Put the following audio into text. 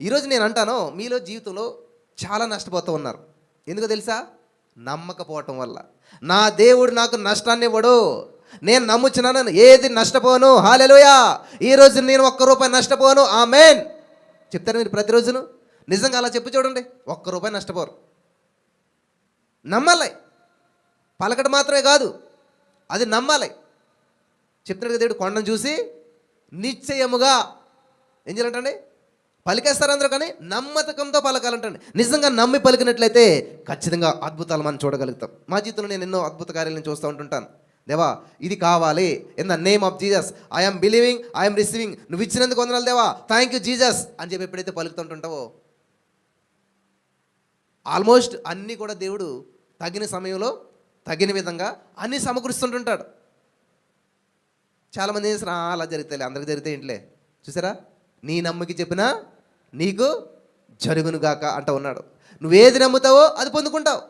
ఈరోజు నేను అంటాను, మీలో జీవితంలో చాలా నష్టపోతూ ఉన్నారు. ఎందుకో తెలుసా? నమ్మకపోవటం వల్ల. నా దేవుడు నాకు నష్టాన్ని ఇవ్వడు, నేను నమ్ముచున్నాను, ఏది నష్టపోను. హల్లెలూయా. ఈరోజు నేను ₹1 నష్టపోను. ఆమేన్ చెప్తారు మీరు ప్రతిరోజును. నిజంగా అలా చెప్పి చూడండి, ₹1 నష్టపోరు. నమ్మాలి. పలకడం మాత్రమే కాదు, అది నమ్మాలి. చెప్తున్నాడు కదా దేవుడు, కొండను చూసి నిశ్చయముగా ఏం చేయాలంటండి? పలికేస్తారు అందరూ, కానీ నమ్మకంతో పలకాలంటండి. నిజంగా నమ్మి పలికినట్లయితే ఖచ్చితంగా అద్భుతాలు మనం చూడగలుగుతాం. మా జీవితంలో నేను ఎన్నో అద్భుత కార్యాలను చూస్తూ ఉంటుంటాను. దేవా ఇది కావాలి, in the name of Jesus I'm believing, I'm receiving. నువ్వు ఇచ్చినందుకు వందనాలు దేవా, థ్యాంక్ యూ జీసస్ అని చెప్పి ఎప్పుడైతే పలుకుతుంటుంటావో, ఆల్మోస్ట్ అన్నీ కూడా దేవుడు తగిన సమయంలో తగిన విధంగా అన్నీ సమకూరుస్తుంటుంటాడు. చాలామంది ఏం చేస్తారు, అలా జరుగుతాయి, అందరికి జరిగితే ఇంట్లే. చూసారా, నీ నమ్మకి చెప్పినా నీకు జరుగునుగాక అంటూ ఉన్నాడు. నువ్వేది నమ్ముతావో అది పొందుకుంటావు.